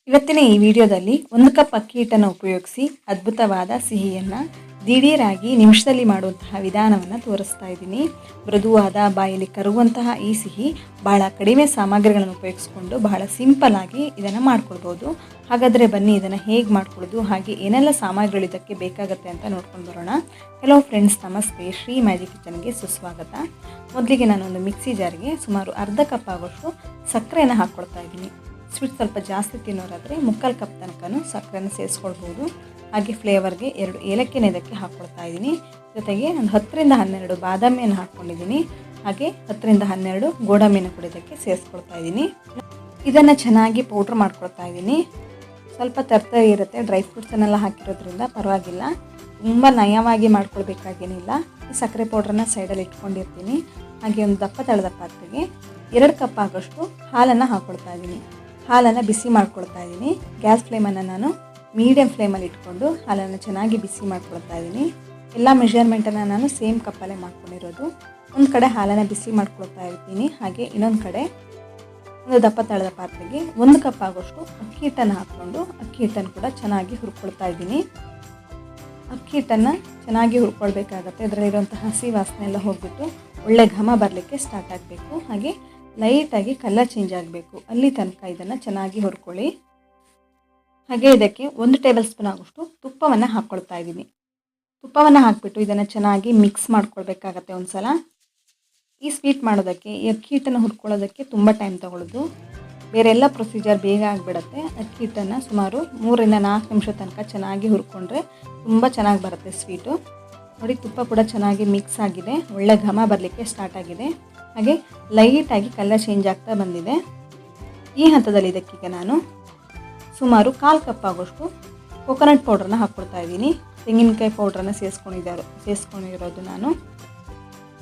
ಇವತ್ತಿನ ಈ ವಿಡಿಯೋದಲ್ಲಿ 1 ಕಪ್ ಅಕ್ಕಿ ಹಿಟ್ಟನ್ನು ಉಪಯೋಗಿಸಿ ಅದ್ಭುತವಾದ ಸಿಹಿಯನ್ನು ದಿಢೀರಾಗಿ ನಿಮಿಷದಲ್ಲಿ ಮಾಡುವಂತಹ ವಿಧಾನವನ್ನು ತೋರಿಸ್ತಾ ಇದ್ದೀನಿ. ಮೃದುವಾದ ಬಾಯಲ್ಲಿ ಕರುವಂತಹ ಈ ಸಿಹಿ ಬಹಳ ಕಡಿಮೆ ಸಾಮಗ್ರಿಗಳನ್ನು ಉಪಯೋಗಿಸಿಕೊಂಡು ಬಹಳ ಸಿಂಪಲ್ ಆಗಿ ಇದನ್ನು ಮಾಡ್ಕೊಳ್ಬೋದು. ಹಾಗಾದರೆ ಬನ್ನಿ ಇದನ್ನು ಹೇಗೆ ಮಾಡ್ಕೊಳ್ಳೋದು, ಹಾಗೆ ಏನೆಲ್ಲ ಸಾಮಗ್ರಿಗಳು ಇದಕ್ಕೆ ಬೇಕಾಗುತ್ತೆ ಅಂತ ನೋಡ್ಕೊಂಡು ಬರೋಣ. ಹಲೋ ಫ್ರೆಂಡ್ಸ್, ನಮಸ್ತೆ. ಶ್ರೀ ಮ್ಯಾಜಿಕ್ ಕಿಚನ್ಗೆ ಸುಸ್ವಾಗತ. ಮೊದಲಿಗೆ ನಾನೊಂದು ಮಿಕ್ಸಿ ಜಾರ್ಗೆ ಸುಮಾರು ಅರ್ಧ ಕಪ್ ಆಗೋಷ್ಟು ಸಕ್ಕರೆಯನ್ನು ಹಾಕ್ಕೊಳ್ತಾ ಇದ್ದೀನಿ. ಸ್ವೀಟ್ ಸ್ವಲ್ಪ ಜಾಸ್ತಿ ತಿನ್ನೋರಾದರೆ 3/4 ಕಪ್ ತನಕನೂ ಸಕ್ಕರೆನ ಸೇರಿಸ್ಕೊಳ್ಬೋದು. ಹಾಗೆ ಫ್ಲೇವರ್ಗೆ 2 ಏಲಕ್ಕಿನ ಇದಕ್ಕೆ ಹಾಕ್ಕೊಳ್ತಾ ಇದ್ದೀನಿ. ಜೊತೆಗೆ ಒಂದು 10 ರಿಂದ 12 ಬಾದಾಮಿಯನ್ನು ಹಾಕ್ಕೊಂಡಿದ್ದೀನಿ. ಹಾಗೆ 10 ರಿಂದ 12 ಗೋಡಂಬಿನ ಕೂಡ ಇದಕ್ಕೆ ಸೇರಿಸ್ಕೊಳ್ತಾ ಇದ್ದೀನಿ. ಇದನ್ನು ಚೆನ್ನಾಗಿ ಪೌಡ್ರ್ ಮಾಡ್ಕೊಳ್ತಾ ಇದ್ದೀನಿ. ಸ್ವಲ್ಪ ತರ್ತರಿ ಇರುತ್ತೆ, ಡ್ರೈ ಫ್ರೂಟ್ಸನ್ನೆಲ್ಲ ಹಾಕಿರೋದ್ರಿಂದ ಪರವಾಗಿಲ್ಲ. ತುಂಬ ನಯವಾಗಿ ಮಾಡ್ಕೊಳ್ಬೇಕಾಗೇನಿಲ್ಲ. ಈ ಸಕ್ಕರೆ ಪೌಡ್ರನ್ನ ಸೈಡಲ್ಲಿ ಇಟ್ಕೊಂಡಿರ್ತೀನಿ. ಹಾಗೆ ಒಂದು ದಪ್ಪ ತಳದ ಪಾತ್ರೆಗೆ 2 ಕಪ್ ಆಗೋಷ್ಟು ಹಾಲನ್ನು ಹಾಕ್ಕೊಳ್ತಾ ಇದ್ದೀನಿ. ಹಾಲನ್ನು ಬಿಸಿ ಮಾಡ್ಕೊಳ್ತಾ ಇದ್ದೀನಿ. ಗ್ಯಾಸ್ ಫ್ಲೇಮನ್ನು ನಾನು ಮೀಡಿಯಮ್ ಫ್ಲೇಮಲ್ಲಿ ಇಟ್ಕೊಂಡು ಹಾಲನ್ನು ಚೆನ್ನಾಗಿ ಬಿಸಿ ಮಾಡ್ಕೊಳ್ತಾ ಇದ್ದೀನಿ. ಎಲ್ಲ ಮೆಷರ್ಮೆಂಟನ್ನು ನಾನು ಸೇಮ್ ಕಪ್ಪಲ್ಲೇ ಮಾಡ್ಕೊಂಡಿರೋದು. ಒಂದು ಕಡೆ ಹಾಲನ್ನು ಬಿಸಿ ಮಾಡ್ಕೊಳ್ತಾ ಇರ್ತೀನಿ. ಹಾಗೆ ಇನ್ನೊಂದು ಕಡೆ ಒಂದು ದಪ್ಪ ತಳದ ಪಾತ್ರೆಗೆ 1 ಕಪ್ ಆಗೋಷ್ಟು ಅಕ್ಕಿ ಹಿಟ್ಟನ್ನು ಹಾಕ್ಕೊಂಡು ಅಕ್ಕಿ ಹಿಟ್ಟನ್ನು ಕೂಡ ಚೆನ್ನಾಗಿ ಹುರ್ಕೊಳ್ತಾ ಇದ್ದೀನಿ. ಅಕ್ಕಿ ಹಿಟ್ಟನ್ನು ಚೆನ್ನಾಗಿ ಹುರ್ಕೊಳ್ಬೇಕಾಗತ್ತೆ. ಇದರಲ್ಲಿರುವಂಥ ಹಸಿ ವಾಸನೆ ಎಲ್ಲ ಹೋಗ್ಬಿಟ್ಟು ಒಳ್ಳೆ ಘಮ ಬರಲಿಕ್ಕೆ ಸ್ಟಾರ್ಟ್ ಆಗಬೇಕು. ಹಾಗೆ ಲೈಟಾಗಿ ಕಲರ್ ಚೇಂಜ್ ಆಗಬೇಕು, ಅಲ್ಲಿ ತನಕ ಇದನ್ನು ಚೆನ್ನಾಗಿ ಹುರ್ಕೊಳ್ಳಿ. ಹಾಗೆ ಇದಕ್ಕೆ 1 ಟೇಬಲ್ ಸ್ಪೂನ್ ಆಗೋಷ್ಟು ತುಪ್ಪವನ್ನು ಹಾಕ್ಕೊಳ್ತಾ ಇದ್ದೀನಿ. ತುಪ್ಪವನ್ನು ಹಾಕಿಬಿಟ್ಟು ಇದನ್ನು ಚೆನ್ನಾಗಿ ಮಿಕ್ಸ್ ಮಾಡ್ಕೊಳ್ಬೇಕಾಗತ್ತೆ ಒಂದು ಸಲ. ಈ ಸ್ವೀಟ್ ಮಾಡೋದಕ್ಕೆ ಈ ಅಕ್ಕಿ ಹಿಟ್ಟನ್ನು ಹುರ್ಕೊಳ್ಳೋದಕ್ಕೆ ತುಂಬ ಟೈಮ್ ತೊಗೊಳ್ಳೋದು. ಬೇರೆ ಎಲ್ಲ ಪ್ರೊಸೀಜರ್ ಬೇಗ ಆಗಿಬಿಡುತ್ತೆ. ಅಕ್ಕಿ ಹಿಟ್ಟನ್ನು ಸುಮಾರು 3 ರಿಂದ 4 ನಿಮಿಷ ತನಕ ಚೆನ್ನಾಗಿ ಹುರ್ಕೊಂಡ್ರೆ ತುಂಬ ಚೆನ್ನಾಗಿ ಬರುತ್ತೆ ಸ್ವೀಟು. ನೋಡಿ, ತುಪ್ಪ ಕೂಡ ಚೆನ್ನಾಗಿ ಮಿಕ್ಸ್ ಆಗಿದೆ, ಒಳ್ಳೆ ಘಮ ಬರಲಿಕ್ಕೆ ಸ್ಟಾರ್ಟ್ ಆಗಿದೆ. ಹಾಗೆ ಲೈಟಾಗಿ ಕಲರ್ ಚೇಂಜ್ ಆಗ್ತಾ ಬಂದಿದೆ. ಈ ಹಂತದಲ್ಲಿ ಇದಕ್ಕೀಗ ನಾನು ಸುಮಾರು 1/4 ಕಪ್ ಆಗೋಷ್ಟು ಕೊಕೊನಟ್ ಪೌಡ್ರನ್ನ ಹಾಕ್ಕೊಳ್ತಾ ಇದ್ದೀನಿ. ತೆಂಗಿನಕಾಯಿ ಪೌಡ್ರನ್ನ ಸೇರಿಸ್ಕೊಂಡಿರೋದು ನಾನು.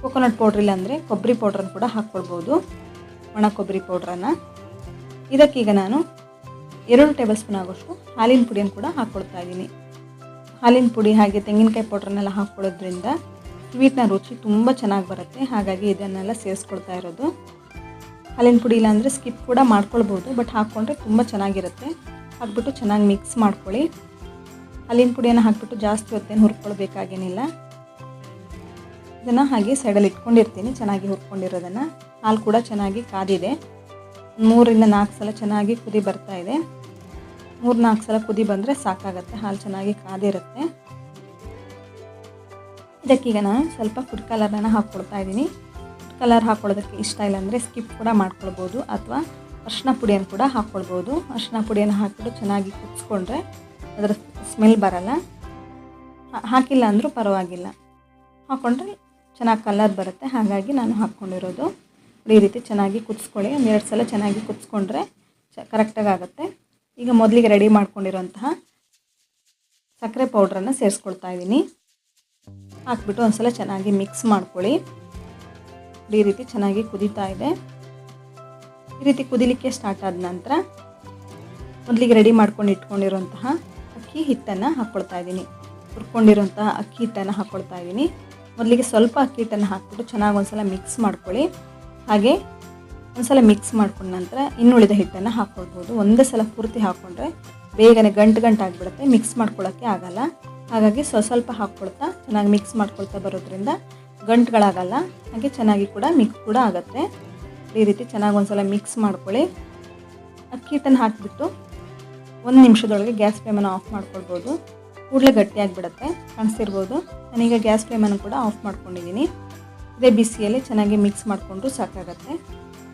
ಕೊಕೊನಟ್ ಪೌಡ್ರ್ ಇಲ್ಲ ಅಂದರೆ ಕೊಬ್ಬರಿ ಪೌಡ್ರನ್ನು ಕೂಡ ಹಾಕ್ಕೊಳ್ಬೋದು, ಒಣ ಕೊಬ್ಬರಿ ಪೌಡ್ರನ್ನು. ಇದಕ್ಕೀಗ ನಾನು 2 ಟೇಬಲ್ ಸ್ಪೂನ್ ಆಗೋಷ್ಟು ಹಾಲಿನ ಪುಡಿಯನ್ನು ಕೂಡ ಹಾಕ್ಕೊಳ್ತಾ ಇದ್ದೀನಿ. ಹಾಲಿನ ಪುಡಿ ಹಾಗೆ ತೆಂಗಿನಕಾಯಿ ಪೌಡ್ರನ್ನೆಲ್ಲ ಹಾಕ್ಕೊಳ್ಳೋದ್ರಿಂದ ಸ್ವೀಟ್ನ ರುಚಿ ತುಂಬ ಚೆನ್ನಾಗಿ ಬರುತ್ತೆ. ಹಾಗಾಗಿ ಇದನ್ನೆಲ್ಲ ಸೇರಿಸ್ಕೊಳ್ತಾ ಇರೋದು. ಹಾಲಿನ ಪುಡಿ ಇಲ್ಲ ಅಂದರೆ ಸ್ಕಿಪ್ ಕೂಡ ಮಾಡ್ಕೊಳ್ಬೋದು, ಬಟ್ ಹಾಕ್ಕೊಂಡ್ರೆ ತುಂಬ ಚೆನ್ನಾಗಿರುತ್ತೆ. ಹಾಕ್ಬಿಟ್ಟು ಚೆನ್ನಾಗಿ ಮಿಕ್ಸ್ ಮಾಡ್ಕೊಳ್ಳಿ. ಹಾಲಿನ ಪುಡಿಯನ್ನು ಹಾಕ್ಬಿಟ್ಟು ಜಾಸ್ತಿ ಹೊತ್ತೇನು ಹುರ್ಕೊಳ್ಬೇಕಾಗೇನಿಲ್ಲ. ಇದನ್ನು ಹಾಗೆ ಸೈಡಲ್ಲಿ ಇಟ್ಕೊಂಡಿರ್ತೀನಿ, ಚೆನ್ನಾಗಿ ಹುರ್ಕೊಂಡಿರೋದನ್ನು. ಹಾಲು ಕೂಡ ಚೆನ್ನಾಗಿ ಕಾದಿದೆ. 3 ರಿಂದ 4 ಸಲ ಚೆನ್ನಾಗಿ ಕುದಿ ಬರ್ತಾ ಇದೆ. 3-4 ಸಲ ಕುದಿ ಬಂದರೆ ಸಾಕಾಗುತ್ತೆ, ಹಾಲು ಚೆನ್ನಾಗಿ ಕಾದಿರುತ್ತೆ. ಇದಕ್ಕೀಗ ನಾನು ಸ್ವಲ್ಪ ಫುಡ್ ಕಲರನ್ನು ಹಾಕ್ಕೊಳ್ತಾ ಇದ್ದೀನಿ. ಫುಡ್ ಕಲರ್ ಹಾಕ್ಕೊಳ್ಳೋದಕ್ಕೆ ಇಷ್ಟ ಇಲ್ಲ ಅಂದರೆ ಸ್ಕಿಪ್ ಕೂಡ ಮಾಡ್ಕೊಳ್ಬೋದು, ಅಥವಾ ಅರಿಶಿನ ಪುಡಿಯನ್ನು ಕೂಡ ಹಾಕ್ಕೊಳ್ಬೋದು. ಅರಿಶಿನ ಪುಡಿಯನ್ನು ಹಾಕಿಬಿಟ್ಟು ಚೆನ್ನಾಗಿ ಕುದಿಸ್ಕೊಂಡ್ರೆ ಅದರ ಸ್ಮೆಲ್ ಬರಲ್ಲ. ಹಾಕಿಲ್ಲ ಅಂದರೂ ಪರವಾಗಿಲ್ಲ, ಹಾಕ್ಕೊಂಡ್ರೆ ಚೆನ್ನಾಗಿ ಕಲರ್ ಬರುತ್ತೆ. ಹಾಗಾಗಿ ನಾನು ಹಾಕ್ಕೊಂಡಿರೋದು. ಈ ರೀತಿ ಚೆನ್ನಾಗಿ ಕುದಿಸ್ಕೊಳ್ಳಿ. 1-2 ಸಲ ಚೆನ್ನಾಗಿ ಕುದಿಸ್ಕೊಂಡ್ರೆ ಕರೆಕ್ಟಾಗಿ ಆಗುತ್ತೆ. ಈಗ ಮೊದಲಿಗೆ ರೆಡಿ ಮಾಡ್ಕೊಂಡಿರೋಂತಹ ಸಕ್ಕರೆ ಪೌಡ್ರನ್ನು ಸೇರಿಸ್ಕೊಳ್ತಾ ಇದ್ದೀನಿ. ಹಾಕ್ಬಿಟ್ಟು ಒಂದು ಸಲ ಚೆನ್ನಾಗಿ ಮಿಕ್ಸ್ ಮಾಡ್ಕೊಳ್ಳಿ. ಈ ರೀತಿ ಚೆನ್ನಾಗಿ ಕುದೀತಾ ಇದೆ. ಈ ರೀತಿ ಕುದಿಲಿಕ್ಕೆ ಸ್ಟಾರ್ಟ್ ಆದ ನಂತರ ಮೊದಲಿಗೆ ರೆಡಿ ಮಾಡ್ಕೊಂಡು ಇಟ್ಕೊಂಡಿರೋಂತಹ ಅಕ್ಕಿ ಹಿಟ್ಟನ್ನು ಹಾಕ್ಕೊಳ್ತಾ ಇದ್ದೀನಿ. ಹುರ್ಕೊಂಡಿರೋಂತಹ ಅಕ್ಕಿ ಹಿಟ್ಟನ್ನು ಹಾಕ್ಕೊಳ್ತಾ ಇದ್ದೀನಿ. ಮೊದಲಿಗೆ ಸ್ವಲ್ಪ ಅಕ್ಕಿ ಹಿಟ್ಟನ್ನು ಹಾಕ್ಬಿಟ್ಟು ಚೆನ್ನಾಗಿ ಒಂದು ಸಲ ಮಿಕ್ಸ್ ಮಾಡ್ಕೊಳ್ಳಿ. ಹಾಗೆ ಒಂದು ಸಲ ಮಿಕ್ಸ್ ಮಾಡ್ಕೊಂಡ ನಂತರ ಇನ್ನುಳಿದ ಹಿಟ್ಟನ್ನು ಹಾಕ್ಕೊಳ್ಬೋದು. ಒಂದೇ ಸಲ ಪೂರ್ತಿ ಹಾಕ್ಕೊಂಡ್ರೆ ಬೇಗನೆ ಗಂಟು ಆಗಿಬಿಡುತ್ತೆ, ಮಿಕ್ಸ್ ಮಾಡ್ಕೊಳ್ಳೋಕ್ಕೆ ಆಗಲ್ಲ. ಹಾಗಾಗಿ ಸ್ವಲ್ಪ ಹಾಕ್ಕೊಳ್ತಾ ಚೆನ್ನಾಗಿ ಮಿಕ್ಸ್ ಮಾಡ್ಕೊಳ್ತಾ ಬರೋದ್ರಿಂದ ಗಂಟುಗಳಾಗಲ್ಲ. ಹಾಗೆ ಚೆನ್ನಾಗಿ ಕೂಡ ಮಿಕ್ಸ್ ಕೂಡ ಆಗುತ್ತೆ. ಈ ರೀತಿ ಚೆನ್ನಾಗಿ ಒಂದು ಸಲ ಮಿಕ್ಸ್ ಮಾಡ್ಕೊಳ್ಳಿ. ಅಕ್ಕಿ ಹಿಟ್ಟನ್ನು ಹಾಕಿಬಿಟ್ಟು 1 ನಿಮಿಷದೊಳಗೆ ಗ್ಯಾಸ್ ಫ್ಲೇಮನ್ನು ಆಫ್ ಮಾಡ್ಕೊಳ್ಬೋದು. ಕೂಡಲೇ ಗಟ್ಟಿಯಾಗಿಬಿಡುತ್ತೆ, ಕಾಣಿಸ್ತಿರ್ಬೋದು. ನಾನೀಗ ಗ್ಯಾಸ್ ಫ್ಲೇಮನ್ನು ಕೂಡ ಆಫ್ ಮಾಡ್ಕೊಂಡಿದ್ದೀನಿ. ಇದೇ ಬಿಸಿಯಲ್ಲಿ ಚೆನ್ನಾಗಿ ಮಿಕ್ಸ್ ಮಾಡಿಕೊಂಡು ಸಾಕಾಗತ್ತೆ.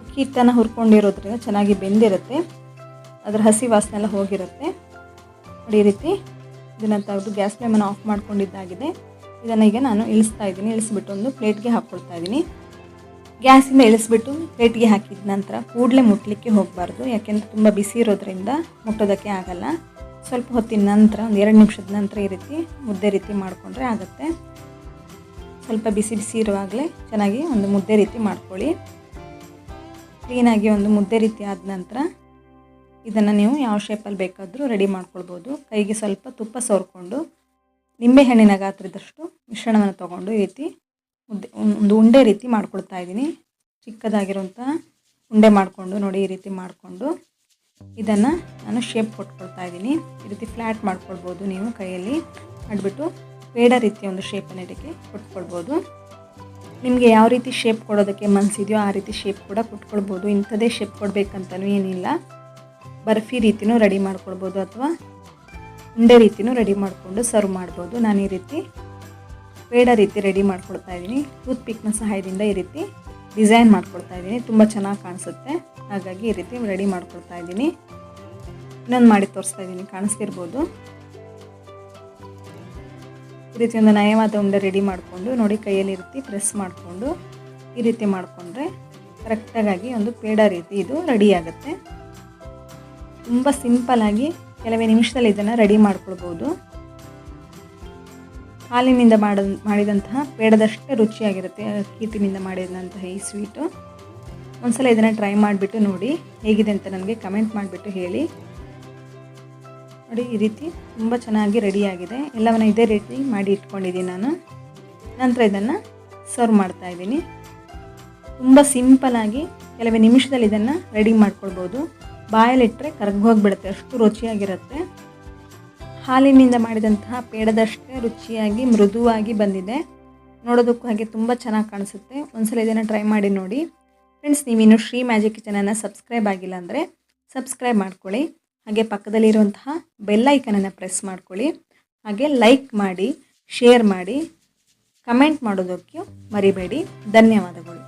ಅಕ್ಕಿ ಹಿಟ್ಟನ್ನು ಹುರ್ಕೊಂಡಿರೋದ್ರಿಂದ ಚೆನ್ನಾಗಿ ಬೆಂದಿರುತ್ತೆ, ಅದರ ಹಸಿ ವಾಸನೆ ಎಲ್ಲ ಹೋಗಿರುತ್ತೆ. ನೋಡಿ, ಈ ರೀತಿ ಇದನ್ನು ತೆಗೆದು ಗ್ಯಾಸ್ ಫ್ಲೇಮನ್ನು ಆಫ್ ಮಾಡ್ಕೊಂಡಿದ್ದಾಗಿದೆ. ಇದನ್ನು ಈಗ ನಾನು ಇಳಿಸ್ತಾ ಇದ್ದೀನಿ. ಇಳಿಸ್ಬಿಟ್ಟು ಒಂದು ಪ್ಲೇಟ್ಗೆ ಹಾಕ್ಕೊಳ್ತಾ ಇದ್ದೀನಿ. ಗ್ಯಾಸಿಂದ ಇಳಿಸ್ಬಿಟ್ಟು ಪ್ಲೇಟ್ಗೆ ಹಾಕಿದ ನಂತರ ಕೂಡಲೇ ಮುಟ್ಟಲಿಕ್ಕೆ ಹೋಗಬಾರ್ದು, ಯಾಕೆಂದರೆ ತುಂಬ ಬಿಸಿ ಇರೋದ್ರಿಂದ ಮುಟ್ಟೋದಕ್ಕೆ ಆಗಲ್ಲ. ಸ್ವಲ್ಪ ಹೊತ್ತಿನ ನಂತರ ಒಂದು 2 ನಿಮಿಷದ ನಂತರ ಈ ರೀತಿ ಮುದ್ದೆ ರೀತಿ ಮಾಡಿಕೊಂಡ್ರೆ ಆಗುತ್ತೆ. ಸ್ವಲ್ಪ ಬಿಸಿ ಬಿಸಿ ಇರುವಾಗಲೇ ಚೆನ್ನಾಗಿ ಒಂದು ಮುದ್ದೆ ರೀತಿ ಮಾಡ್ಕೊಳ್ಳಿ. ಕ್ಲೀನಾಗಿ ಒಂದು ಮುದ್ದೆ ರೀತಿ ಆದ ನಂತರ ಇದನ್ನು ನೀವು ಯಾವ ಶೇಪಲ್ಲಿ ಬೇಕಾದರೂ ರೆಡಿ ಮಾಡ್ಕೊಳ್ಬೋದು. ಕೈಗೆ ಸ್ವಲ್ಪ ತುಪ್ಪ ಸವರ್ಕೊಂಡು ನಿಂಬೆಹಣ್ಣಿನ ಗಾತ್ರದಷ್ಟು ಮಿಶ್ರಣವನ್ನು ತೊಗೊಂಡು ಈ ರೀತಿ ಒಂದು ಉಂಡೆ ರೀತಿ ಮಾಡ್ಕೊಳ್ತಾ ಇದ್ದೀನಿ. ಚಿಕ್ಕದಾಗಿರುವಂಥ ಉಂಡೆ ಮಾಡಿಕೊಂಡು ನೋಡಿ, ಈ ರೀತಿ ಮಾಡಿಕೊಂಡು ಇದನ್ನು ನಾನು ಶೇಪ್ ಕೊಟ್ಕೊಳ್ತಾ ಇದ್ದೀನಿ. ಈ ರೀತಿ ಫ್ಲ್ಯಾಟ್ ಮಾಡ್ಕೊಳ್ಬೋದು, ನೀವು ಕೈಯಲ್ಲಿ ಮಾಡಿಬಿಟ್ಟು ಪೇಡ ರೀತಿಯ ಒಂದು ಶೇಪನ್ನು ಇದಕ್ಕೆ ಕೊಟ್ಕೊಳ್ಬೋದು. ನಿಮಗೆ ಯಾವ ರೀತಿ ಶೇಪ್ ಕೊಡೋದಕ್ಕೆ ಮನಸ್ಸಿದೆಯೋ ಆ ರೀತಿ ಶೇಪ್ ಕೂಡ ಕೊಟ್ಕೊಳ್ಬೋದು. ಇಂಥದ್ದೇ ಶೇಪ್ ಕೊಡಬೇಕಂತಲೂ ಏನಿಲ್ಲ. ಬರ್ಫಿ ರೀತಿಯೂ ರೆಡಿ ಮಾಡ್ಕೊಳ್ಬೋದು ಅಥವಾ ಉಂಡೆ ರೀತಿಯೂ ರೆಡಿ ಮಾಡಿಕೊಂಡು ಸರ್ವ್ ಮಾಡ್ಬೋದು. ನಾನು ಈ ರೀತಿ ಪೇಡ ರೀತಿ ರೆಡಿ ಮಾಡ್ಕೊಳ್ತಾ ಇದ್ದೀನಿ. ಟೂತ್ ಪಿಕ್ನ ಸಹಾಯದಿಂದ ಈ ರೀತಿ ಡಿಸೈನ್ ಮಾಡ್ಕೊಳ್ತಾ ಇದ್ದೀನಿ. ತುಂಬ ಚೆನ್ನಾಗಿ ಕಾಣಿಸುತ್ತೆ, ಹಾಗಾಗಿ ಈ ರೀತಿ ರೆಡಿ ಮಾಡ್ಕೊಳ್ತಾ ಇದ್ದೀನಿ. ಇನ್ನೊಂದು ಮಾಡಿ ತೋರಿಸ್ತಾ ಇದ್ದೀನಿ, ಕಾಣಿಸ್ತಿರ್ಬೋದು. ಈ ರೀತಿ ಒಂದು ನಯವಾದ ಉಂಡೆ ರೆಡಿ ಮಾಡಿಕೊಂಡು ನೋಡಿ, ಕೈಯಲ್ಲಿ ಈ ರೀತಿ ಪ್ರೆಸ್ ಮಾಡಿಕೊಂಡು ಈ ರೀತಿ ಮಾಡಿಕೊಂಡ್ರೆ ಕರೆಕ್ಟಾಗಿ ಒಂದು ಪೇಡ ರೀತಿ ಇದು ರೆಡಿ ಆಗುತ್ತೆ. ತುಂಬ ಸಿಂಪಲ್ಲಾಗಿ ಕೆಲವೇ ನಿಮಿಷದಲ್ಲಿ ಇದನ್ನು ರೆಡಿ ಮಾಡ್ಕೊಳ್ಬೋದು. ಹಾಲಿನಿಂದ ಮಾಡಿದಂತಹ ಪೇಡದಷ್ಟೇ ರುಚಿಯಾಗಿರುತ್ತೆ ಹಿಟ್ಟಿನಿಂದ ಮಾಡಿದಂತಹ ಈ ಸ್ವೀಟು. ಒಂದ್ಸಲ ಇದನ್ನು ಟ್ರೈ ಮಾಡಿಬಿಟ್ಟು ನೋಡಿ ಹೇಗಿದೆ ಅಂತ ನನಗೆ ಕಮೆಂಟ್ ಮಾಡಿಬಿಟ್ಟು ಹೇಳಿ. ನೋಡಿ, ಈ ರೀತಿ ತುಂಬ ಚೆನ್ನಾಗಿ ರೆಡಿಯಾಗಿದೆ. ಎಲ್ಲವನ್ನು ಇದೇ ರೀತಿ ಮಾಡಿ ಇಟ್ಕೊಂಡಿದ್ದೀನಿ ನಾನು. ನಂತರ ಇದನ್ನು ಸರ್ವ್ ಮಾಡ್ತಾ ಇದ್ದೀನಿ. ತುಂಬ ಸಿಂಪಲ್ಲಾಗಿ ಕೆಲವೇ ನಿಮಿಷದಲ್ಲಿ ಇದನ್ನು ರೆಡಿ ಮಾಡ್ಕೊಳ್ಬೋದು. ಬಾಯಲ್ಲಿಟ್ಟರೆ ಕರಗೋಗಿಬಿಡುತ್ತೆ, ಅಷ್ಟು ರುಚಿಯಾಗಿರುತ್ತೆ. ಹಾಲಿನಿಂದ ಮಾಡಿದಂತಹ ಪೇಡದಷ್ಟೇ ರುಚಿಯಾಗಿ ಮೃದುವಾಗಿ ಬಂದಿದೆ. ನೋಡೋದಕ್ಕೂ ಹಾಗೆ ತುಂಬ ಚೆನ್ನಾಗಿ ಕಾಣಿಸುತ್ತೆ. ಒಂದ್ಸಲ ಇದನ್ನು ಟ್ರೈ ಮಾಡಿ ನೋಡಿ ಫ್ರೆಂಡ್ಸ್. ನೀವಿನ್ನು ಶ್ರೀ ಮ್ಯಾಜಿಕ್ ಕಿಚನನ್ನು ಸಬ್ಸ್ಕ್ರೈಬ್ ಆಗಿಲ್ಲ ಅಂದರೆ ಸಬ್ಸ್ಕ್ರೈಬ್ ಮಾಡ್ಕೊಳ್ಳಿ. ಹಾಗೆ ಪಕ್ಕದಲ್ಲಿರುವಂತಹ ಬೆಲ್ ಐಕನನ್ನು ಪ್ರೆಸ್ ಮಾಡ್ಕೊಳ್ಳಿ. ಹಾಗೆ ಲೈಕ್ ಮಾಡಿ, ಶೇರ್ ಮಾಡಿ, ಕಮೆಂಟ್ ಮಾಡೋದಕ್ಕೆ ಮರಿಬೇಡಿ. ಧನ್ಯವಾದಗಳು.